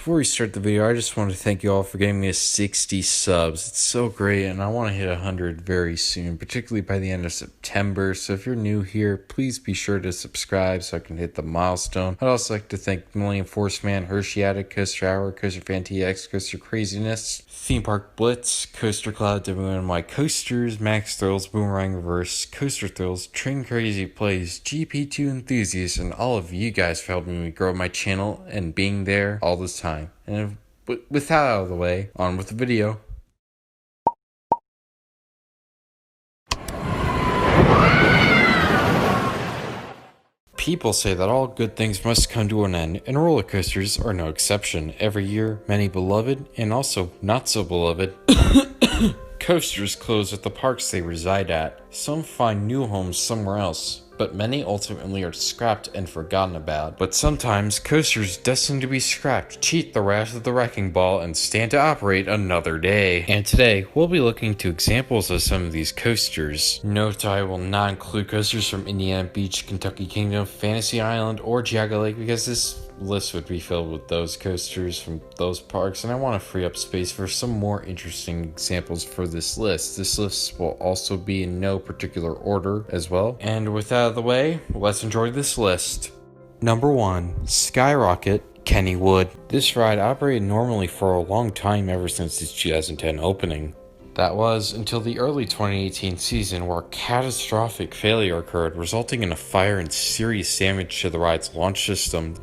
Before we start the video, I just want to thank you all for getting me 60 subs. It's so great, and I want to hit 100 very soon, particularly by the end of September. So if you're new here, please be sure to subscribe so I can hit the milestone. I'd also like to thank Million Force Man, Hershey Attic, Coaster Hour, Coaster Fan TX, Coaster Craziness, Theme Park Blitz, Coaster Cloud, every one of my coasters, Max Thrills, Boomerang Reverse, Coaster Thrills, Train Crazy Plays, GP2 Enthusiasts, and all of you guys for helping me grow my channel and being there all this time. And with that out of the way, on with the video. People say that all good things must come to an end, and roller coasters are no exception. Every year, many beloved, and also not so beloved, coasters close at the parks they reside at. Some find new homes somewhere else, but many ultimately are scrapped and forgotten about. But sometimes, coasters destined to be scrapped cheat the wrath of the wrecking ball and stand to operate another day. And today, we'll be looking to examples of some of these coasters. Note I will not include coasters from Indiana Beach, Kentucky Kingdom, Fantasy Island, or Jaga Lake because this list would be filled with those coasters from those parks, and I want to free up space for some more interesting examples for this list. This list will also be in no particular order as well. And with that out of the way, let's enjoy this list. Number 1. Skyrocket, Kennywood. This ride operated normally for a long time ever since its 2010 opening. That was until the early 2018 season where a catastrophic failure occurred, resulting in a fire and serious damage to the ride's launch system.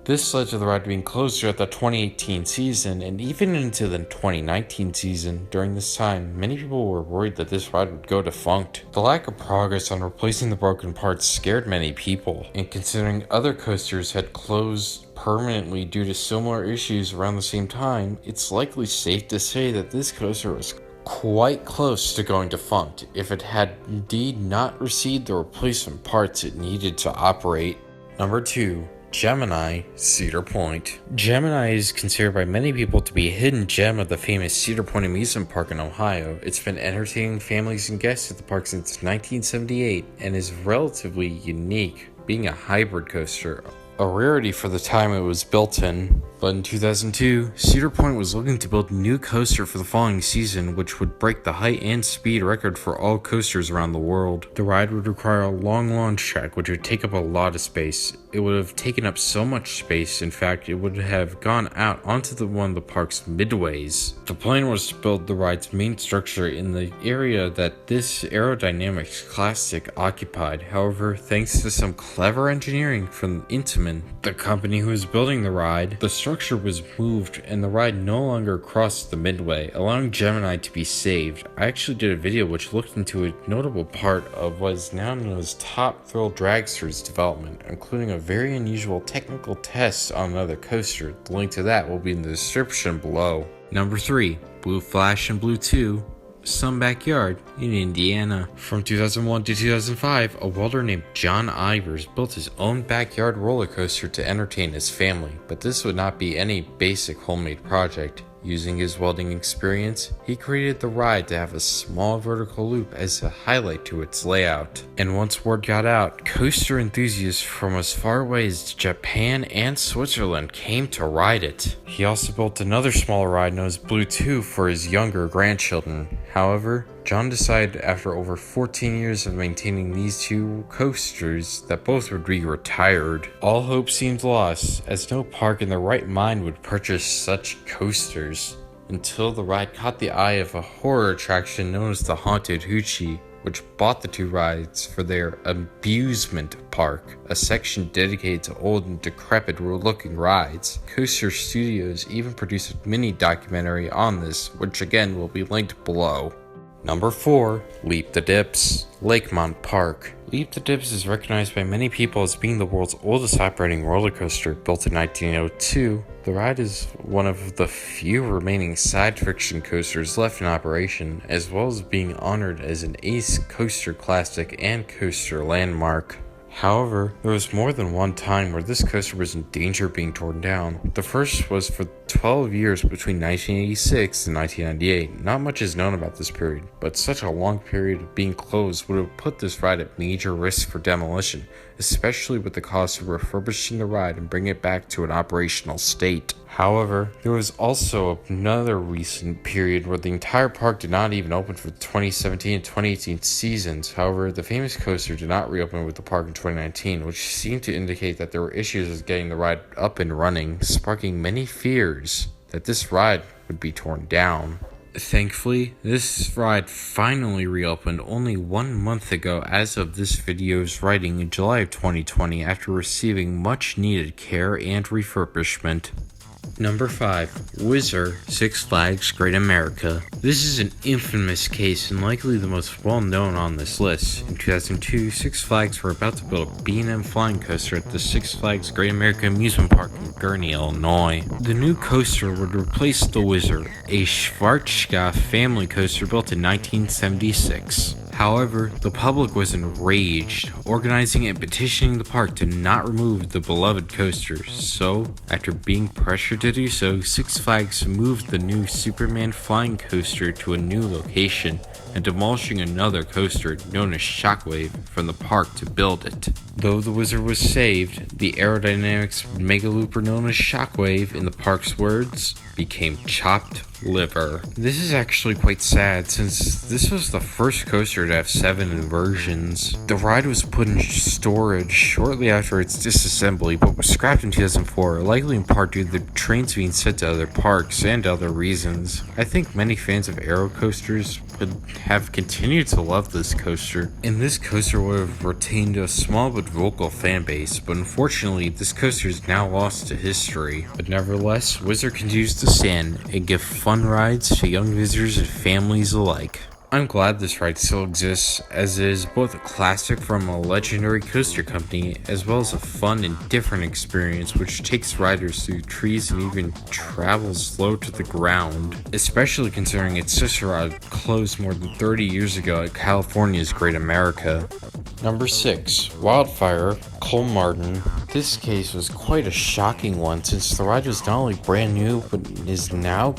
This led to the ride being closed throughout the 2018 season and even into the 2019 season. During this time, many people were worried that this ride would go defunct. The lack of progress on replacing the broken parts scared many people, and considering other coasters had closed permanently due to similar issues around the same time, it's likely safe to say that this coaster was quite close to going defunct if it had indeed not received the replacement parts it needed to operate. Number 2. Gemini, Cedar Point. Gemini is considered by many people to be a hidden gem of the famous Cedar Point amusement park in Ohio. It's been entertaining families and guests at the park since 1978 and is relatively unique, being a hybrid coaster, a rarity for the time it was built in. But in 2002, Cedar Point was looking to build a new coaster for the following season, which would break the height and speed record for all coasters around the world. The ride would require a long launch track, which would take up a lot of space. It would have taken up so much space, in fact, it would have gone out onto one of the park's midways. The plan was to build the ride's main structure in the area that this aerodynamics classic occupied. However, thanks to some clever engineering from Intamin, the company who was building the ride, the structure was moved and the ride no longer crossed the midway, allowing Gemini to be saved. I actually did a video which looked into a notable part of what is now known as Top Thrill Dragster's development, including a very unusual technical test on another coaster. The link to that will be in the description below. Number 3. Blue Flash and Blue 2, Some Backyard in Indiana. From 2001 to 2005, a welder named John Ivers built his own backyard roller coaster to entertain his family, but this would not be any basic homemade project. Using his welding experience, he created the ride to have a small vertical loop as a highlight to its layout. And once word got out, coaster enthusiasts from as far away as Japan and Switzerland came to ride it. He also built another smaller ride known as Blue 2 for his younger grandchildren. However, John decided after over 14 years of maintaining these two coasters that both would be retired. All hope seemed lost, as no park in their right mind would purchase such coasters, until the ride caught the eye of a horror attraction known as the Haunted Hoochie, which bought the two rides for their amusement park, a section dedicated to old and decrepit looking rides. Coaster Studios even produced a mini documentary on this, which again will be linked below. Number 4. Leap the Dips, Lakemont Park. Leap the Dips is recognized by many people as being the world's oldest operating roller coaster. Built in 1902, the ride is one of the few remaining side friction coasters left in operation, as well as being honored as an Ace Coaster Classic and Coaster Landmark. However, there was more than one time where this coaster was in danger of being torn down. The first was for 12 years between 1986 and 1998. Not much is known about this period, but such a long period of being closed would have put this ride at major risk for demolition, especially with the cost of refurbishing the ride and bringing it back to an operational state. However, there was also another recent period where the entire park did not even open for the 2017 and 2018 seasons. However, the famous coaster did not reopen with the park in 2019, which seemed to indicate that there were issues with getting the ride up and running, sparking many fears that this ride would be torn down. Thankfully, this ride finally reopened only 1 month ago as of this video's writing in July of 2020 after receiving much needed care and refurbishment. Number 5. Whizzer Six Flags Great America. This is an infamous case and likely the most well known on this list. In 2002, Six Flags were about to build a B&M flying coaster at the Six Flags Great America amusement park in Gurnee, Illinois. The new coaster would replace the Whizzer, a Schwarzkopf family coaster built in 1976. However, the public was enraged, organizing and petitioning the park to not remove the beloved coaster. So, after being pressured to do so, Six Flags moved the new Superman flying coaster to a new location and demolishing another coaster known as Shockwave from the park to build it. Though the Whizzer was saved, the aerodynamics mega looper known as Shockwave, in the park's words, became chopped liver. This is actually quite sad since this was the first coaster to have 7 inversions. The ride was put in storage shortly after its disassembly but was scrapped in 2004, likely in part due to the trains being sent to other parks and other reasons. I think many fans of aero coasters would have continued to love this coaster, and this coaster would have retained a small but vocal fan base, but unfortunately this coaster is now lost to history. But nevertheless, Whizzer continues to stand and give fun rides to young visitors and families alike. I'm glad this ride still exists, as it is both a classic from a legendary coaster company, as well as a fun and different experience which takes riders through trees and even travels slow to the ground, especially considering its sister ride closed more than 30 years ago at California's Great America. Number 6. Wildfire, Kolmarden. This case was quite a shocking one since the ride was not only brand new but is now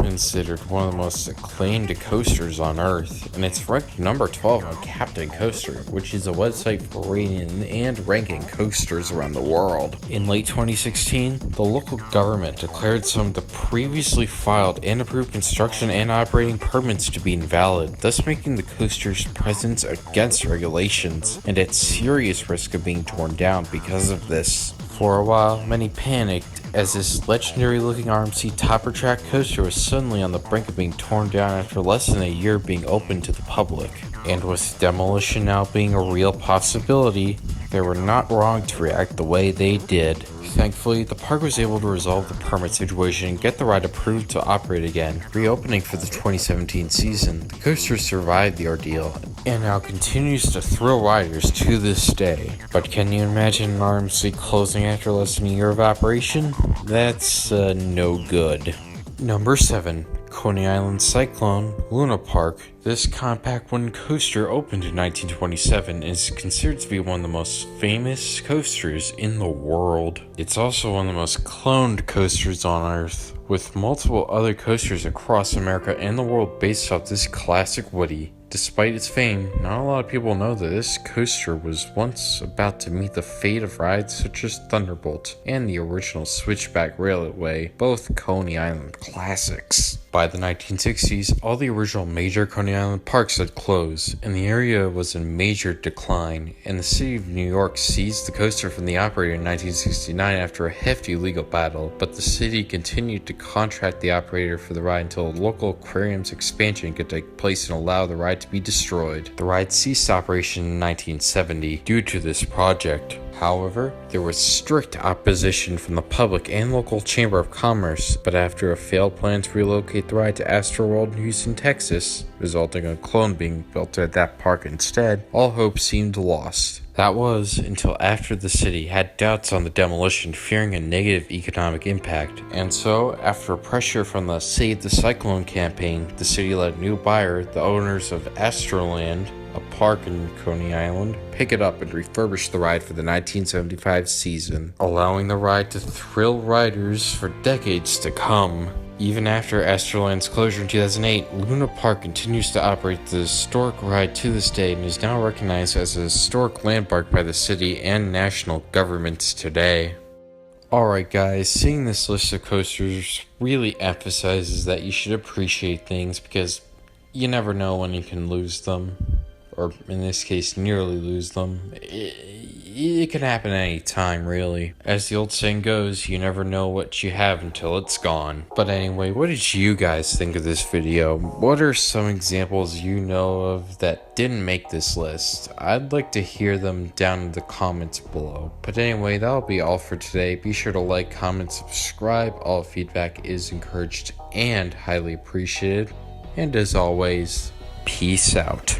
considered one of the most acclaimed coasters on Earth, and it's ranked number 12 on Captain Coaster, which is a website for rating and ranking coasters around the world. In late 2016, the local government declared some of the previously filed and approved construction and operating permits to be invalid, thus making the coaster's presence against regulations and at serious risk of being torn down because of this. For a while, many panicked as this legendary looking RMC topper track coaster was suddenly on the brink of being torn down after less than a year being open to the public. And with demolition now being a real possibility, they were not wrong to react the way they did. Thankfully, the park was able to resolve the permit situation and get the ride approved to operate again. Reopening for the 2017 season, the coaster survived the ordeal and now continues to thrill riders to this day. But can you imagine an RMC closing after less than a year of operation? That's no good. Number 7. Coney Island Cyclone Luna Park. This compact wooden coaster opened in 1927 and is considered to be one of the most famous coasters in the world. It's also one of the most cloned coasters on Earth, with multiple other coasters across America and the world based off this classic woody. Despite its fame, not a lot of people know that this coaster was once about to meet the fate of rides such as Thunderbolt and the original Switchback Railway, both Coney Island classics. By the 1960s, all the original major Coney Island parks had closed, and the area was in major decline, and the city of New York seized the coaster from the operator in 1969 after a hefty legal battle, but the city continued to contract the operator for the ride until a local aquarium's expansion could take place and allow the ride to be destroyed. The ride ceased operation in 1970 due to this project. However, there was strict opposition from the public and local Chamber of Commerce, but after a failed plan to relocate the ride to Astroworld in Houston, Texas, resulting in a clone being built at that park instead, all hope seemed lost. That was until after the city had doubts on the demolition, fearing a negative economic impact. And so, after pressure from the Save the Cyclone campaign, the city let a new buyer, the owners of Astroland, a park in Coney Island, pick it up and refurbish the ride for the 1975 season, allowing the ride to thrill riders for decades to come. Even after Astroland's closure in 2008, Luna Park continues to operate the historic ride to this day and is now recognized as a historic landmark by the city and national governments today. Alright guys, seeing this list of coasters really emphasizes that you should appreciate things because you never know when you can lose them, or in this case nearly lose them. It can happen any time really. As the old saying goes, you never know what you have until it's gone. But anyway, what did you guys think of this video? What are some examples you know of that didn't make this list? I'd like to hear them down in the comments below. But anyway, that'll be all for today. Be sure to like, comment, subscribe. All feedback is encouraged and highly appreciated. And as always, peace out.